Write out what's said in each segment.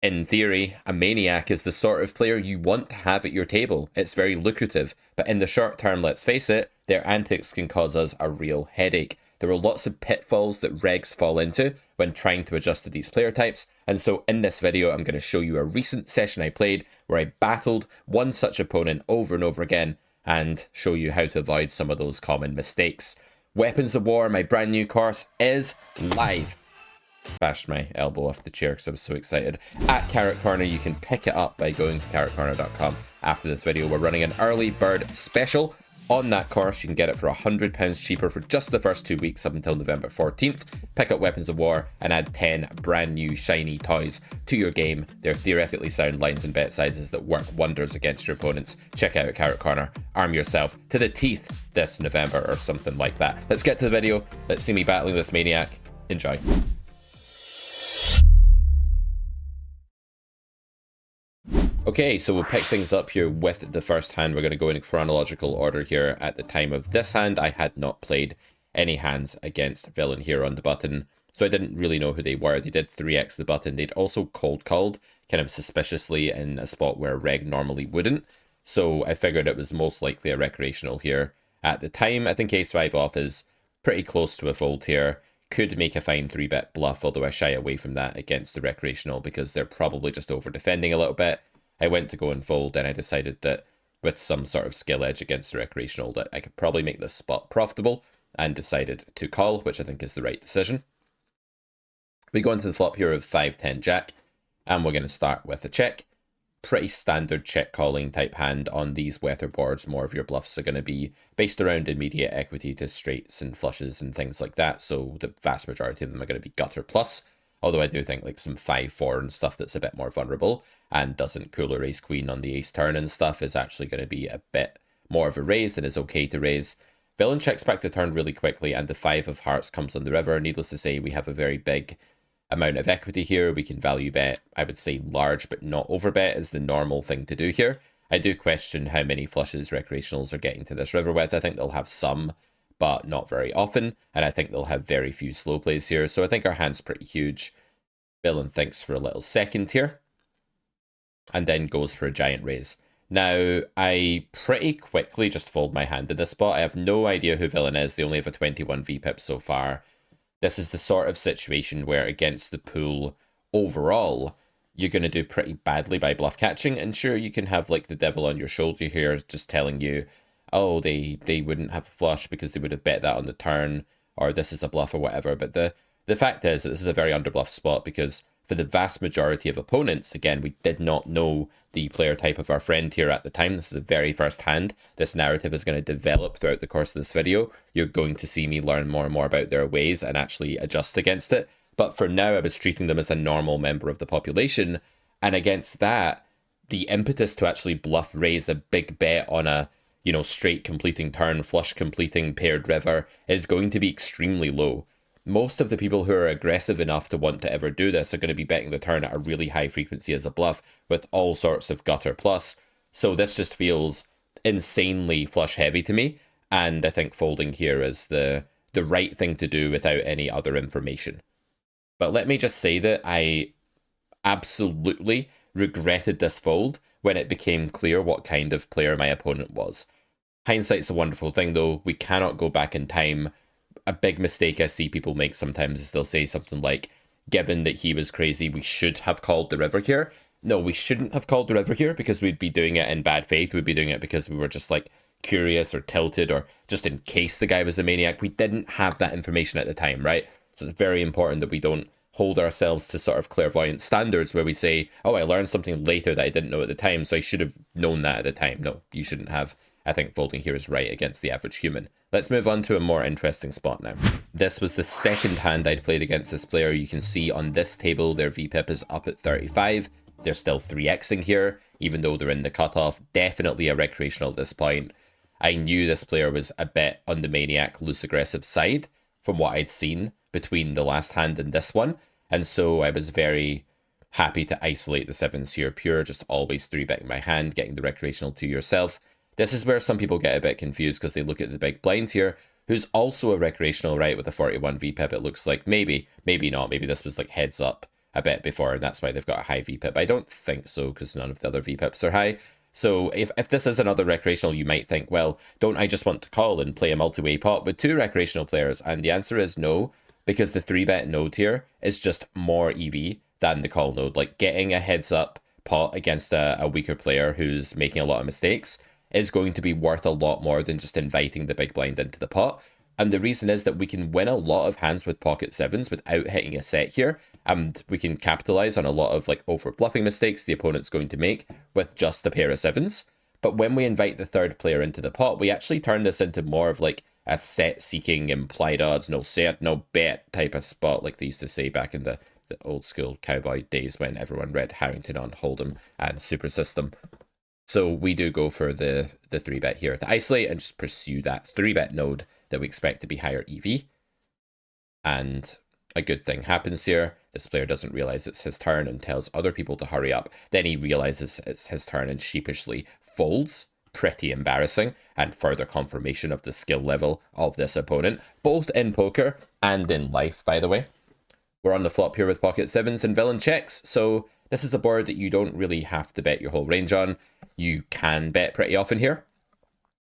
In theory, a maniac is the sort of player you want to have at your table. It's very lucrative, but in the short term, let's face it, their antics can cause us a real headache. There are lots of pitfalls that regs fall into when trying to adjust to these player types, and so in this video I'm going to show you a recent session I played where I battled one such opponent over and over again and show you how to avoid some of those common mistakes. Weapons of War, my brand new course, is live. Bashed my elbow off the chair because I was so excited. At Carrot Corner, you can pick it up by going to carrotcorner.com. After this video, we're running an early bird special. On that course, you can get it for £100 cheaper for just the first 2 weeks up until November 14th. Pick up Weapons of War and add 10 brand new shiny toys to your game. They're theoretically sound lines and bet sizes that work wonders against your opponents. Check out Carrot Corner. Arm yourself to the teeth this November or something like that. Let's get to the video. Let's see me battling this maniac. Enjoy. Okay, so we'll pick things up here with the first hand. We're going to go in chronological order here. At the time of this hand, I had not played any hands against villain here on the button, so I didn't really know who they were. They did 3x the button. They'd also cold called, kind of suspiciously in a spot where reg normally wouldn't, so I figured it was most likely a recreational here. At the time, I think ace-5 off is pretty close to a fold here. Could make a fine 3-bet bluff, although I shy away from that against the recreational because they're probably just over-defending a little bit. I went to go and fold, and I decided that with some sort of skill edge against the recreational that I could probably make this spot profitable, and decided to call, which I think is the right decision. We go into the flop here of 5-10 jack, and we're going to start with a check. Pretty standard check calling type hand on these weather boards. More of your bluffs are going to be based around immediate equity to straights and flushes and things like that, so the vast majority of them are going to be gutter plus. Although I do think like some 5-4 and stuff that's a bit more vulnerable and doesn't cooler ace queen on the ace turn and stuff is actually going to be a bit more of a raise and is okay to raise. Villain checks back the turn really quickly and the 5 of hearts comes on the river. Needless to say, we have a very big amount of equity here. We can value bet, I would say large but not overbet is the normal thing to do here. I do question how many flushes recreationals are getting to this river with. I think they'll have some, but not very often, and I think they'll have very few slow plays here, so I think our hand's pretty huge. Villain thinks for a little second here, and then goes for a giant raise. Now, I pretty quickly just fold my hand in this spot. I have no idea who Villain is. They only have a 21 VPIP so far. This is the sort of situation where against the pool overall, you're going to do pretty badly by bluff catching, and sure, you can have like the devil on your shoulder here just telling you, oh, they wouldn't have a flush because they would have bet that on the turn, or this is a bluff or whatever. But the fact is that this is a very underbluff spot because for the vast majority of opponents, again, we did not know the player type of our friend here at the time. This is the very first hand. This narrative is going to develop throughout the course of this video. You're going to see me learn more and more about their ways and actually adjust against it. But for now, I was treating them as a normal member of the population. And against that, the impetus to actually bluff raise a big bet on a straight completing turn, flush completing paired river is going to be extremely low. Most of the people who are aggressive enough to want to ever do this are going to be betting the turn at a really high frequency as a bluff with all sorts of gutter plus. So this just feels insanely flush heavy to me, and I think folding here is the right thing to do without any other information. But let me just say that I absolutely regretted this fold when it became clear what kind of player my opponent was. Hindsight's a wonderful thing though. We cannot go back in time. A big mistake I see people make sometimes is they'll say something like, given that he was crazy, we should have called the river here. No, we shouldn't have called the river here because we'd be doing it in bad faith. We'd be doing it because we were just like curious or tilted or just in case the guy was a maniac. We didn't have that information at the time, right? So it's very important that we don't hold ourselves to sort of clairvoyant standards where we say, oh, I learned something later that I didn't know at the time, so I should have known that at the time. No, you shouldn't have. I think folding here is right against the average human. Let's move on to a more interesting spot now. This was the second hand I'd played against this player. You can see on this table, their VPIP is up at 35. They're still 3xing here, even though they're in the cutoff. Definitely a recreational at this point. I knew this player was a bit on the maniac, loose aggressive side from what I'd seen between the last hand and this one. And so I was very happy to isolate the 7s here pure, just always 3-betting my hand, getting the recreational to yourself. This is where some people get a bit confused because they look at the big blind here, who's also a recreational, right, with a 41 VPIP. It looks like maybe not. Maybe this was like heads up a bit before, and that's why they've got a high VPIP. I don't think so, because none of the other VPIPs are high. So if this is another recreational, you might think, well, don't I just want to call and play a multi-way pot with 2 recreational players? And the answer is no, because the 3-bet node here is just more EV than the call node. Like, getting a heads up pot against a weaker player who's making a lot of mistakes is going to be worth a lot more than just inviting the big blind into the pot. And the reason is that we can win a lot of hands with pocket 7s without hitting a set here, and we can capitalize on a lot of like over bluffing mistakes the opponent's going to make with just a pair of 7s. But when we invite the 3rd player into the pot, we actually turn this into more of like a set seeking, implied odds, no set, no bet type of spot, like they used to say back in the old school cowboy days when everyone read Harrington on Hold'em and Super System. So we do go for the 3-bet here to isolate and just pursue that 3-bet node that we expect to be higher EV. And a good thing happens here. This player doesn't realize it's his turn and tells other people to hurry up. Then he realizes it's his turn and sheepishly folds. Pretty embarrassing, and further confirmation of the skill level of this opponent, both in poker and in life, by the way. We're on the flop here with pocket 7s and villain checks, so this is a board that you don't really have to bet your whole range on. You can bet pretty often here.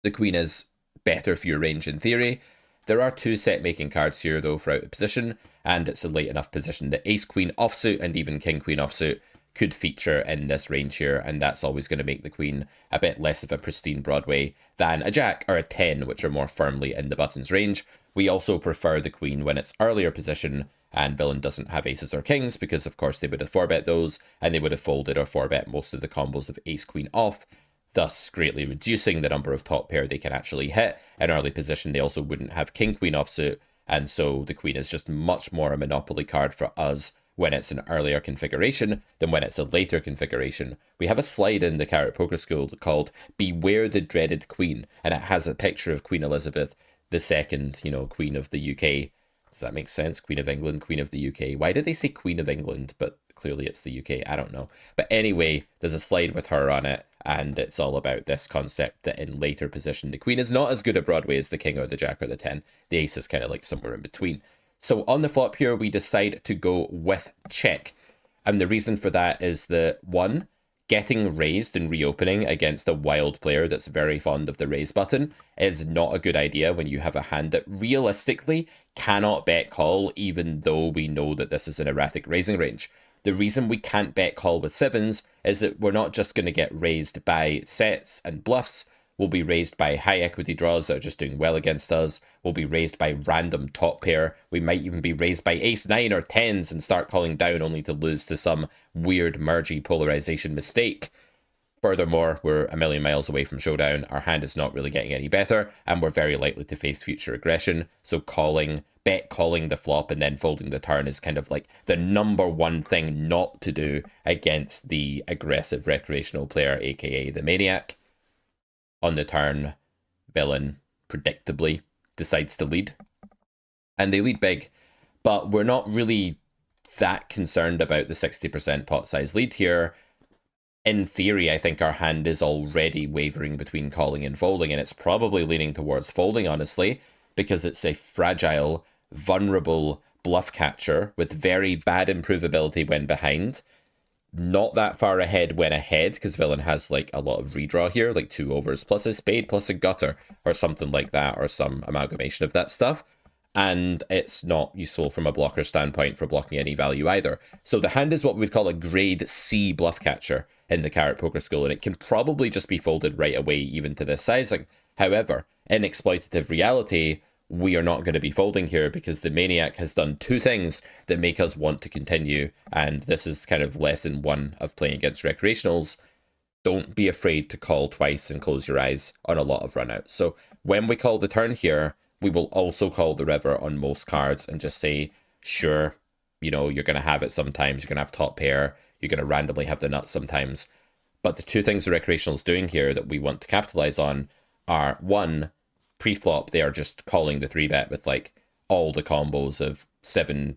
The queen is better for your range in theory. There are 2 set-making cards here, though, for out of position, and it's a late enough position that ace-queen offsuit and even king-queen offsuit could feature in this range here, and that's always going to make the queen a bit less of a pristine Broadway than a jack or a 10, which are more firmly in the buttons range. We also prefer the queen when it's earlier position, and villain doesn't have aces or kings, because of course they would have 4-bet those, and they would have folded or 4-bet most of the combos of ace-queen off, thus greatly reducing the number of top pair they can actually hit. In early position, they also wouldn't have king-queen offsuit, and so the queen is just much more a monopoly card for us when it's an earlier configuration than when it's a later configuration. We have a slide in the Carrot Poker School called Beware the Dreaded Queen, and it has a picture of Queen Elizabeth II, Queen of the UK. Does that make sense? Queen of England, Queen of the UK. Why did they say Queen of England, but clearly it's the UK? I don't know. But anyway, there's a slide with her on it, and it's all about this concept that in later position, the queen is not as good at Broadway as the king or the jack or the 10. The ace is kind of like somewhere in between. So on the flop here, we decide to go with check. And the reason for that is that, 1, getting raised and reopening against a wild player that's very fond of the raise button is not a good idea when you have a hand that realistically cannot bet call, even though we know that this is an erratic raising range. The reason we can't bet call with 7s is that we're not just going to get raised by sets and bluffs. We'll be raised by high equity draws that are just doing well against us. We'll be raised by random top pair. We might even be raised by ace-9 or 10s and start calling down only to lose to some weird mergy polarization mistake. Furthermore, we're a million miles away from showdown. Our hand is not really getting any better, and we're very likely to face future aggression. So bet calling the flop and then folding the turn is kind of like the number one thing not to do against the aggressive recreational player, aka the Maniac. On the turn, villain predictably decides to lead. And they lead big, but we're not really that concerned about the 60% pot size lead here. In theory, I think our hand is already wavering between calling and folding, and it's probably leaning towards folding, honestly, because it's a fragile, vulnerable bluff catcher with very bad improvability when behind. Not that far ahead when ahead, because villain has like a lot of redraw here, like 2 overs plus a spade plus a gutter or something like that, or some amalgamation of that stuff. And it's not useful from a blocker standpoint for blocking any value either. So the hand is what we would call a grade C bluff catcher in the Carrot Poker School, and it can probably just be folded right away even to this sizing. However, in exploitative reality, we are not going to be folding here because the Maniac has done 2 things that make us want to continue, and this is kind of lesson 1 of playing against recreationals. Don't be afraid to call twice and close your eyes on a lot of runouts. So when we call the turn here, we will also call the river on most cards and just say, sure, you're going to have it sometimes, you're going to have top pair, you're going to randomly have the nuts sometimes. But the 2 things the recreational's doing here that we want to capitalize on are, 1, pre-flop, they are just calling the 3-bet with like all the combos of 7-5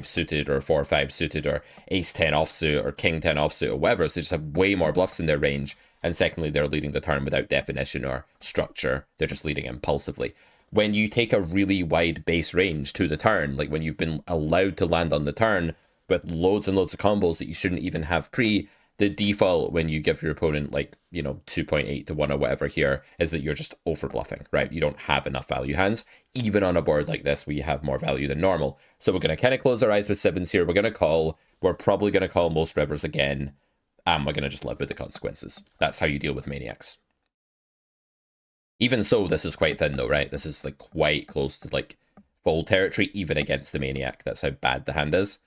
suited or 4-5 suited or ace-10 offsuit or king-10 offsuit or whatever. So they just have way more bluffs in their range. And secondly, they're leading the turn without definition or structure. They're just leading impulsively. When you take a really wide base range to the turn, like when you've been allowed to land on the turn with loads and loads of combos that you shouldn't even have pre, the default when you give your opponent like, 2.8 to 1 or whatever here is that you're just over bluffing, right? You don't have enough value hands, even on a board like this where you have more value than normal. So we're going to kind of close our eyes with 7s here. We're going to call. We're probably going to call most rivers again. And we're going to just live with the consequences. That's how you deal with Maniacs. Even so, this is quite thin though, right? This is like quite close to like full territory, even against the Maniac. That's how bad the hand is.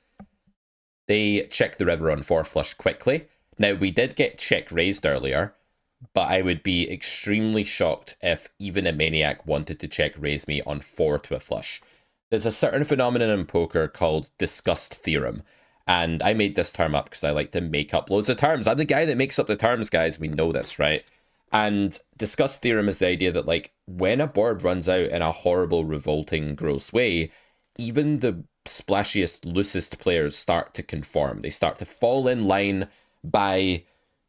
They check the river on 4 flush quickly. Now, we did get check raised earlier, but I would be extremely shocked if even a Maniac wanted to check raise me on 4 to a flush. There's a certain phenomenon in poker called Disgust Theorem, and I made this term up because I like to make up loads of terms. I'm the guy that makes up the terms, guys. We know this, right? And Disgust Theorem is the idea that, like, when a board runs out in a horrible, revolting, gross way, even the splashiest, loosest players start to conform. They start to fall in line by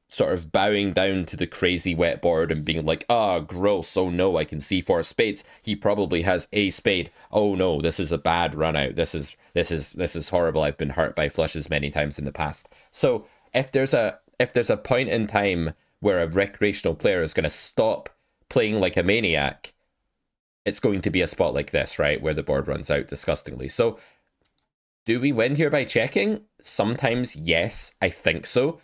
sort of bowing down to the crazy wet board and being like, ah, gross, oh no, I can see 4 spades. He probably has a spade. Oh no, this is a bad run out. This is horrible. I've been hurt by flushes many times in the past. So if there's a point in time where a recreational player is going to stop playing like a maniac, it's going to be a spot like this, right? Where the board runs out disgustingly. So do we win here by checking? Sometimes, yes, I think so.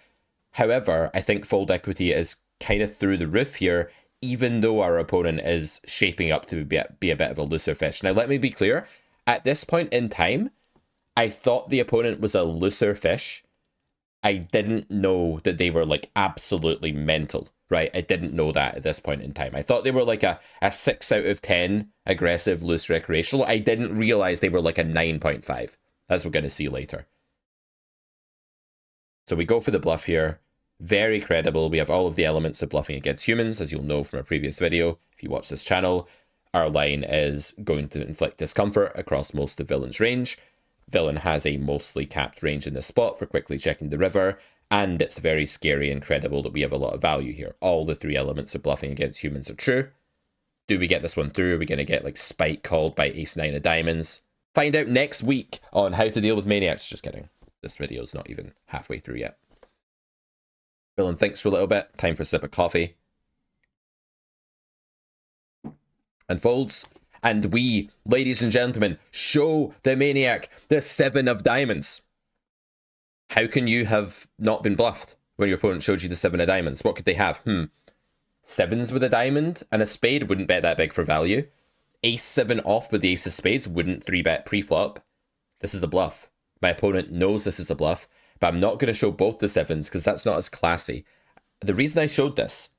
However, I think fold equity is kind of through the roof here, even though our opponent is shaping up to be a bit of a looser fish. Now, let me be clear. At this point in time, I thought the opponent was a looser fish. I didn't know that they were like absolutely mental, right? I didn't know that at this point in time. I thought they were like a 6 out of 10 aggressive loose recreational. I didn't realize they were like a 9.5, as we're going to see later. So we go for the bluff here. Very credible. We have all of the elements of bluffing against humans, as you'll know from a previous video if you watch this channel. Our line is going to inflict discomfort across most of villain's range. Villain has a mostly capped range in this spot for quickly checking the river, and it's very scary and credible that we have a lot of value here. All the 3 elements of bluffing against humans are true. Do we get this one through? Are we going to get like spike called by ace-9 of diamonds? Find out next week on how to deal with maniacs. Just kidding. This video's not even halfway through yet. Villain thinks for a little bit. Time for a sip of coffee. And folds. And we, ladies and gentlemen, show the maniac the 7 of diamonds. How can you have not been bluffed when your opponent showed you the 7 of diamonds? What could they have? 7s with a diamond and a spade wouldn't bet that big for value. Ace-7 off with the ace of spades wouldn't 3-bet pre-flop. This is a bluff. My opponent knows this is a bluff, but I'm not going to show both the 7s because that's not as classy. The reason I showed this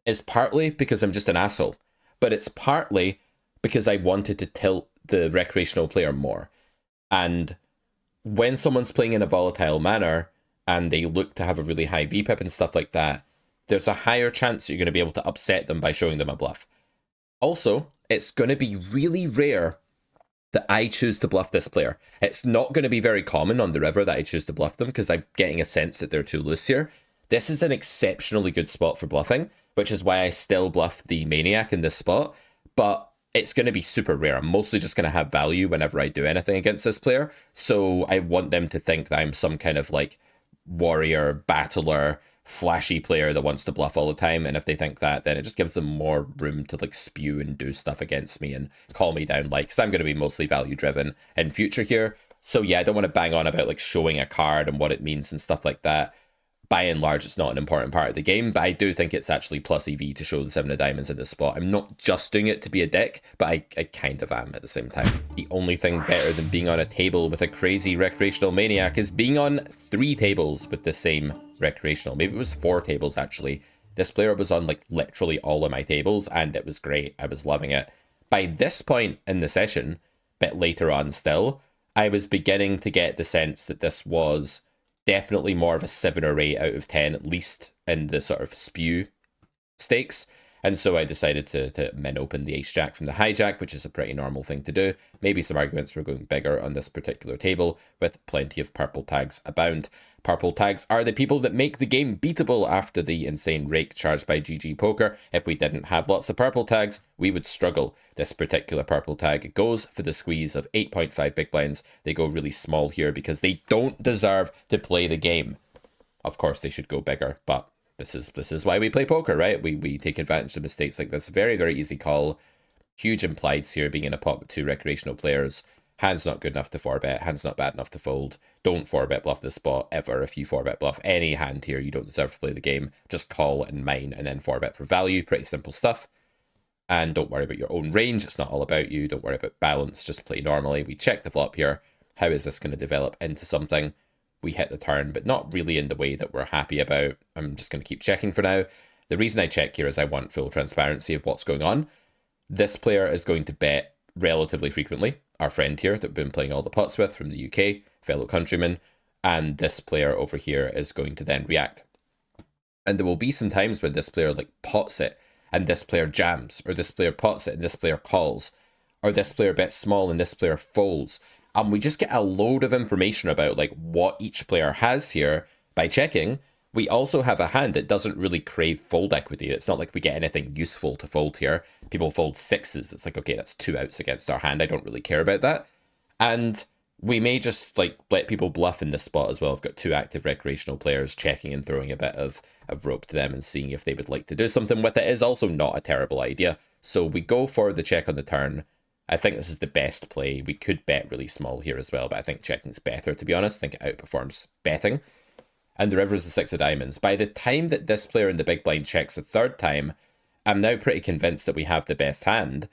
is partly because I'm just an asshole, but it's partly because I wanted to tilt the recreational player more. And when someone's playing in a volatile manner and they look to have a really high VPIP and stuff like that, there's a higher chance that you're going to be able to upset them by showing them a bluff. Also, it's going to be really rare that I choose to bluff this player. It's not going to be very common on the river that I choose to bluff them because I'm getting a sense that they're too loose here. This is an exceptionally good spot for bluffing, which is why I still bluff the maniac in this spot, but it's going to be super rare. I'm mostly just going to have value whenever I do anything against this player, so I want them to think that I'm some kind of like warrior, battler, flashy player that wants to bluff all the time, and if they think that, then it just gives them more room to like spew and do stuff against me and call me down, like, because I'm going to be mostly value driven in future here. So yeah, I don't want to bang on about like showing a card and what it means and stuff like that. By and large, it's not an important part of the game, but I do think it's actually plus EV to show the 7 of diamonds in this spot. I'm not just doing it to be a dick, but I kind of am at the same time. The only thing better than being on a table with a crazy recreational maniac is being on 3 tables with the same recreational. Maybe it was 4 tables, actually. This player was on like literally all of my tables, and it was great. I was loving it. By this point in the session, a bit later on still, I was beginning to get the sense that this was definitely more of a 7 or 8 out of 10, at least in the sort of spew stakes. And so I decided to min open the ace-jack from the hijack, which is a pretty normal thing to do. Maybe some arguments for going bigger on this particular table, with plenty of purple tags abound. Purple tags are the people that make the game beatable after the insane rake charged by GG Poker. If we didn't have lots of purple tags, we would struggle. This particular purple tag goes for the squeeze of 8.5 big blinds. They go really small here because they don't deserve to play the game. Of course, they should go bigger, but this is why we play poker, right? We take advantage of mistakes like this. Very, very easy call. Huge implieds here, being in a pot with two recreational players. Hand's not good enough to 4-bet. Hand's not bad enough to fold. Don't 4-bet bluff this spot ever. If you 4-bet bluff any hand here, you don't deserve to play the game. Just call and mine and then 4-bet for value. Pretty simple stuff. And don't worry about your own range. It's not all about you. Don't worry about balance. Just play normally. We check the flop here. How is this going to develop into something? We hit the turn, but not really in the way that we're happy about. I'm just going to keep checking for now. The reason I check here is I want full transparency of what's going on. This player is going to bet relatively frequently. Our friend here that we've been playing all the pots with from the UK, fellow countryman, and this player over here is going to then react. And there will be some times when this player like pots it and this player jams, or this player pots it and this player calls, or this player bets small and this player folds. And we just get a load of information about like what each player has here by checking. We also have a hand that doesn't really crave fold equity. It's not like we get anything useful to fold here. People fold sixes. It's like, okay, that's 2 outs against our hand. I don't really care about that. And we may just like let people bluff in this spot as well. I've got 2 active recreational players checking and throwing a bit of rope to them and seeing if they would like to do something with it is also not a terrible idea. So we go for the check on the turn. I think this is the best play. We could bet really small here as well, but I think checking's better, to be honest. I think it outperforms betting. And the river is the 6 of diamonds. By the time that this player in the big blind checks a third time, I'm now pretty convinced that we have the best hand.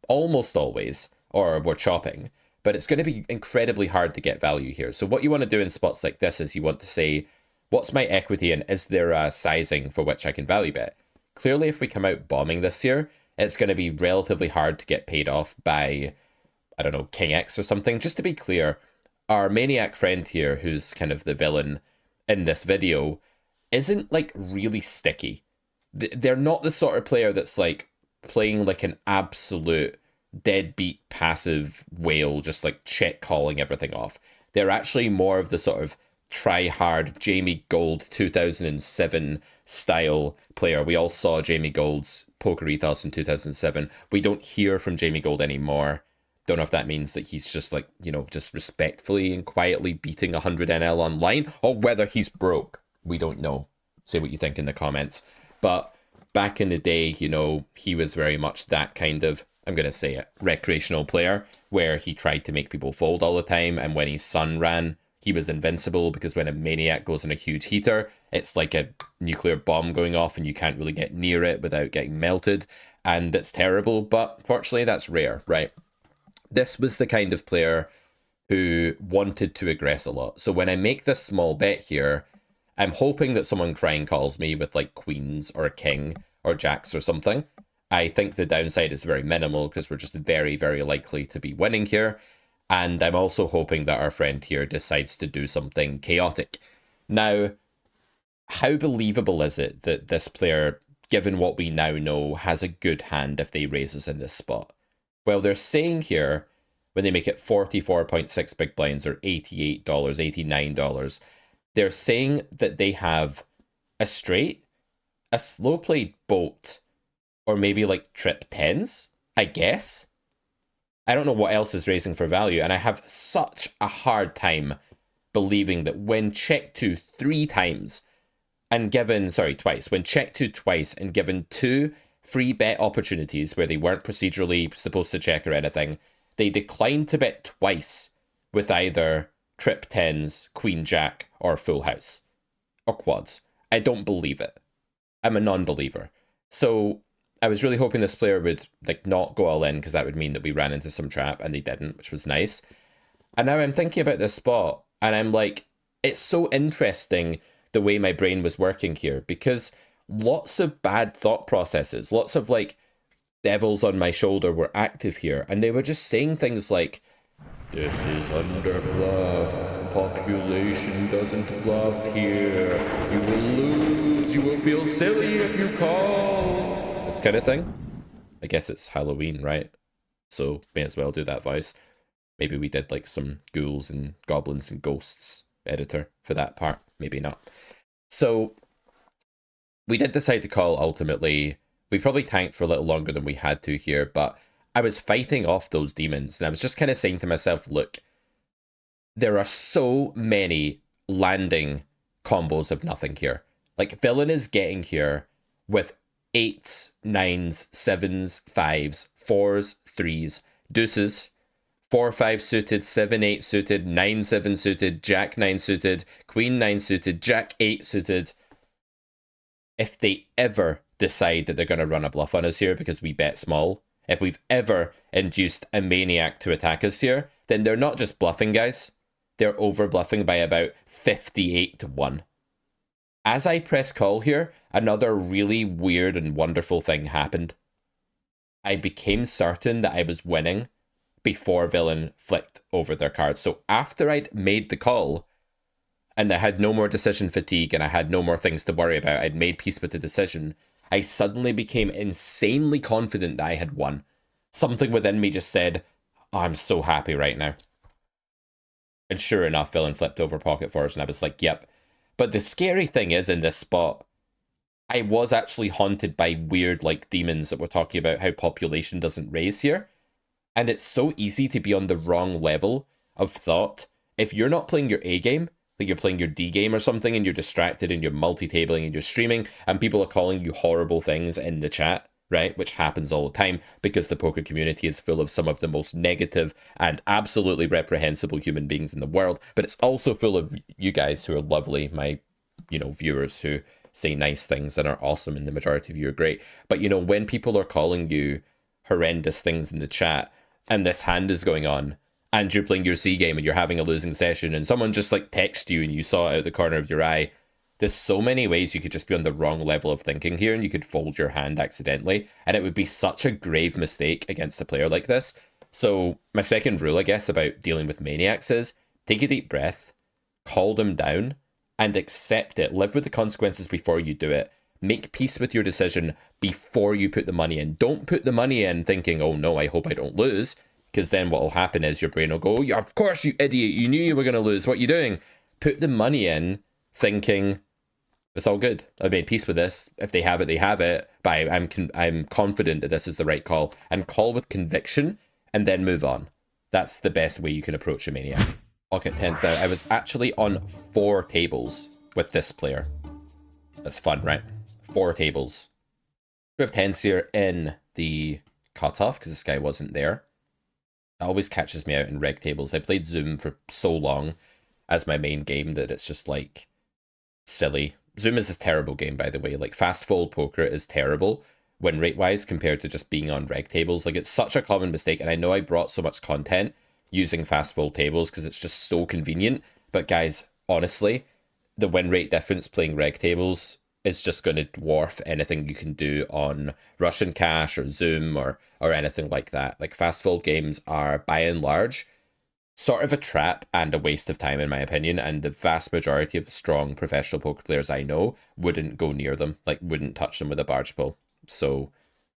Almost always, or we're chopping. But it's going to be incredibly hard to get value here. So what you want to do in spots like this is you want to say, what's my equity and is there a sizing for which I can value bet? Clearly, if we come out bombing this here, it's going to be relatively hard to get paid off by, I don't know, King X or something. Just to be clear, our maniac friend here, who's kind of the villain in this video, isn't like really sticky. They're not the sort of player that's like playing like an absolute deadbeat passive whale, just like check calling everything off. They're actually more of the sort of try hard Jamie Gold 2007 style player. We all saw Jamie Gold's poker ethos in 2007. We don't hear from Jamie Gold anymore. Don't know if that means that he's just like, you know, just respectfully and quietly beating 100 NL online, or whether he's broke. We don't know. Say what you think in the comments. But back in the day, you know, he was very much that kind of, I'm going to say it, recreational player, where he tried to make people fold all the time. And when his son ran, he was invincible, because when a maniac goes in a huge heater, it's like a nuclear bomb going off and you can't really get near it without getting melted. And it's terrible, but fortunately that's rare, right? This was the kind of player who wanted to aggress a lot. So when I make this small bet here, I'm hoping that someone crying calls me with like queens or a king or jacks or something. I think the downside is very minimal because we're just very, very likely to be winning here. And I'm also hoping that our friend here decides to do something chaotic. Now, how believable is it that this player, given what we now know, has a good hand if they raise us in this spot? Well, they're saying here, when they make it 44.6 big blinds or $88, $89, they're saying that they have a straight, a slow play boat, or maybe like trip tens, I guess. I don't know what else is raising for value, and I have such a hard time believing that when check to 3 times and given, twice, when check to twice and given 2 free bet opportunities where they weren't procedurally supposed to check or anything, they declined to bet twice with either trip tens, queen jack, or full house, or quads. I don't believe it. I'm a non-believer. So I was really hoping this player would like not go all in, because that would mean that we ran into some trap, and they didn't, which was nice. And now I'm thinking about this spot, and I'm like, it's so interesting the way my brain was working here, because lots of bad thought processes, lots of like devils on my shoulder were active here, and they were just saying things like, this is under bluff, population doesn't bluff here, you will lose, you will feel silly if you call. This kind of thing. I guess it's Halloween, right? So may as well do that voice. Maybe we did like some ghouls and goblins and ghosts editor for that part. Maybe not. So we did decide to call ultimately. We probably tanked for a little longer than we had to here, but I was fighting off those demons and I was just kind of saying to myself, look, there are so many landing combos of nothing here. Like, villain is getting here with 8s, 9s, 7s, 5s, 4s, 3s, deuces, 4-5 suited, 7-8 suited, 9-7 suited, Jack 9 suited, Queen 9 suited, Jack 8 suited. If they ever decide that they're going to run a bluff on us here because we bet small, if we've ever induced a maniac to attack us here, then they're not just bluffing, guys. They're over bluffing by about 58-1. As I press call here, another really weird and wonderful thing happened. I became certain that I was winning before villain flicked over their cards. So after I'd made the call, and I had no more decision fatigue, and I had no more things to worry about, I'd made peace with the decision, I suddenly became insanely confident that I had won. Something within me just said, oh, I'm so happy right now. And sure enough, villain flipped over pocket fours, and I was like, yep. But the scary thing is, in this spot, I was actually haunted by weird, like, demons that we're talking about how population doesn't raise here. And it's so easy to be on the wrong level of thought. If you're not playing your A game, like you're playing your D game or something, and you're distracted and you're multi-tabling and you're streaming, and people are calling you horrible things in the chat, right? Which happens all the time because the poker community is full of some of the most negative and absolutely reprehensible human beings in the world. But it's also full of you guys who are lovely, my, viewers who say nice things and are awesome, and the majority of you are great. But, when people are calling you horrendous things in the chat, and this hand is going on, and you're playing your C game and you're having a losing session, and someone just like texts you and you saw it out the corner of your eye, there's so many ways you could just be on the wrong level of thinking here, and you could fold your hand accidentally, and it would be such a grave mistake against a player like this. So my second rule, I guess, about dealing with maniacs is take a deep breath, call them down, and accept it. Live with the consequences before you do it. Make peace with your decision before you put the money in. Don't put the money in thinking, oh no, I hope I don't lose. Because then what will happen is your brain will go, oh, yeah, of course, you idiot. You knew you were going to lose. What are you doing? Put the money in thinking, it's all good. I made peace with this. If they have it, they have it. But I'm confident that this is the right call. And call with conviction and then move on. That's the best way you can approach a maniac. Pocket tens out. I was actually on 4 tables with this player. That's fun, right? 4 tables. We have tens here in the cutoff because this guy wasn't there. It always catches me out in reg tables. I played Zoom for so long as my main game that it's just like silly. Zoom is a terrible game, by the way. Like, fast fold poker is terrible win rate wise compared to just being on reg tables. Like, it's such a common mistake, and I know I brought so much content using fast fold tables because it's just so convenient. But guys, honestly, the win rate difference playing reg tables is just going to dwarf anything you can do on Russian Cash or Zoom or anything like that. Like, fast fold games are, by and large, sort of a trap and a waste of time, in my opinion, and the vast majority of the strong professional poker players I know wouldn't go near them, like wouldn't touch them with a barge pole. So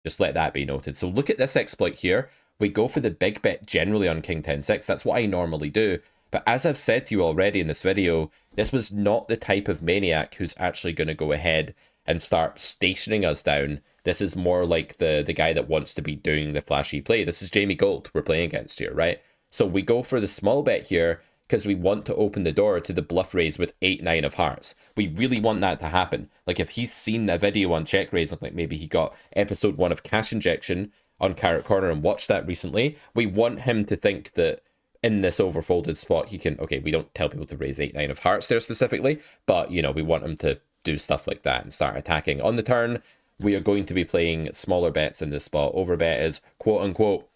just let that be noted. So look at this exploit here. We go for the big bet generally on King 10-6. That's what I normally do. But as I've said to you already in this video, this was not the type of maniac who's actually going to go ahead and start stationing us down. This is more like the guy that wants to be doing the flashy play. This is Jamie Gold we're playing against here, right? So we go for the small bet here because we want to open the door to the bluff raise with 8-9 of hearts. We really want that to happen. Like, if he's seen a video on check raise, like maybe he got episode 1 of Cash Injection on Carrot Corner and watched that recently, we want him to think that in this overfolded spot he can, okay, we don't tell people to raise 8-9 of hearts there specifically, but, you know, we want him to do stuff like that and start attacking. On the turn, we are going to be playing smaller bets in this spot. Overbet is, quote-unquote,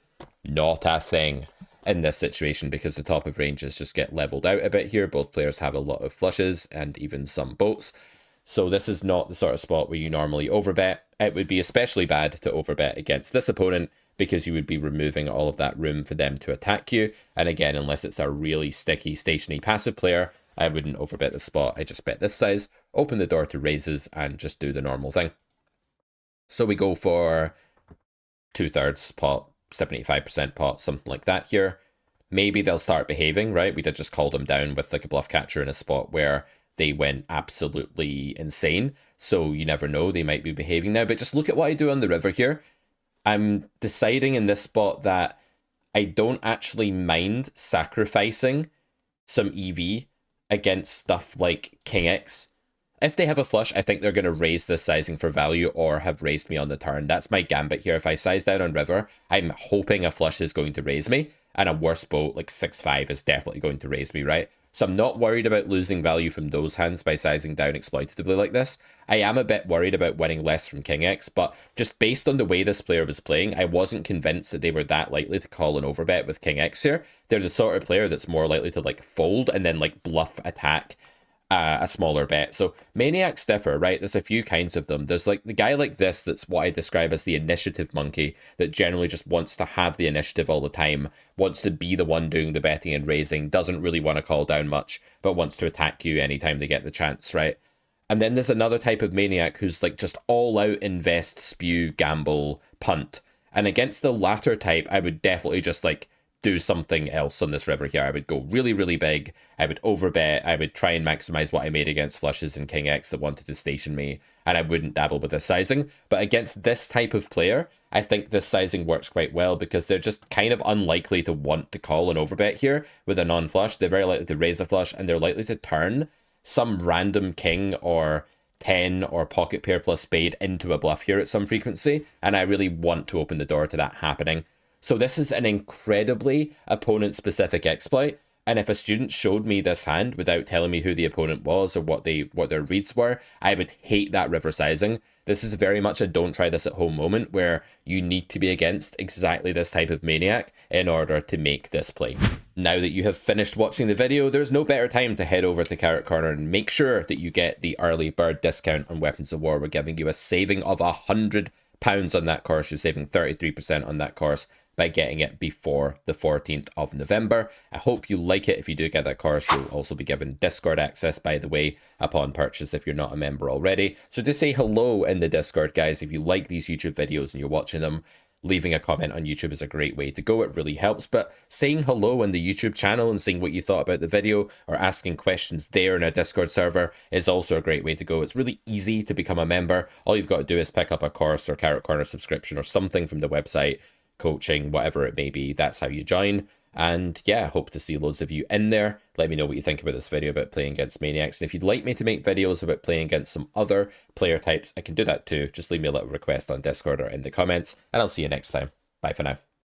not a thing in this situation because the top of ranges just get leveled out a bit here. Both players have a lot of flushes and even some boats. So this is not the sort of spot where you normally overbet. It would be especially bad to overbet against this opponent because you would be removing all of that room for them to attack you. And again, unless it's a really sticky, stationy passive player, I wouldn't overbet the spot. I just bet this size, open the door to raises, and just do the normal thing. So we go for 2/3 pot, 75% pot, something like that here. Maybe they'll start behaving, right? We did just call them down with like a bluff catcher in a spot where they went absolutely insane. So you never know, they might be behaving now. But just look at what I do on the river here. I'm deciding in this spot that I don't actually mind sacrificing some EV against stuff like King X. If they have a flush, I think they're going to raise this sizing for value or have raised me on the turn. That's my gambit here. If I size down on river, I'm hoping a flush is going to raise me, and a worse boat like 6-5 is definitely going to raise me, right? So I'm not worried about losing value from those hands by sizing down exploitatively like this. I am a bit worried about winning less from King X, but just based on the way this player was playing, I wasn't convinced that they were that likely to call an overbet with King X here. They're the sort of player that's more likely to like fold and then like bluff attack a smaller bet. So Maniacs differ, right? There's a few kinds of them. There's like the guy like this that's what I describe as the initiative monkey that generally just wants to have the initiative all the time, wants to be the one doing the betting and raising, doesn't really want to call down much, but wants to attack you anytime they get the chance, right? And then there's another type of maniac who's like just all out invest, spew, gamble, punt. And against the latter type, I would definitely just like do something else on this river here. I would go really, really big. I would overbet. I would try and maximize what I made against flushes and King X that wanted to station me, and I wouldn't dabble with this sizing. But against this type of player, I think this sizing works quite well because they're just kind of unlikely to want to call an overbet here with a non-flush. They're very likely to raise a flush, and they're likely to turn some random king or 10 or pocket pair plus spade into a bluff here at some frequency, and I really want to open the door to that happening. So this is an incredibly opponent-specific exploit, and if a student showed me this hand without telling me who the opponent was or what their reads were, I would hate that river sizing. This is very much a don't try this at home moment where you need to be against exactly this type of maniac in order to make this play. Now that you have finished watching the video, there's no better time to head over to Carrot Corner and make sure that you get the early bird discount on Weapons of War. We're giving you a saving of £100 on that course. You're saving 33% on that course by getting it before the 14th of November. I hope you like it. If you do get that course, you'll also be given Discord access, by the way, upon purchase if you're not a member already. So do say hello in the Discord, guys. If you like these YouTube videos and you're watching them, leaving a comment on YouTube is a great way to go. It really helps. But saying hello in the YouTube channel and saying what you thought about the video or asking questions there in our Discord server is also a great way to go. It's really easy to become a member. All you've got to do is pick up a course or Carrot Corner subscription or something from the website, coaching, whatever it may be. That's how you join. And yeah, hope to see loads of you in there. Let me know what you think about this video about playing against Maniacs. And if you'd like me to make videos about playing against some other player types, I can do that too. Just leave me a little request on Discord or in the comments, and I'll see you next time. Bye for now.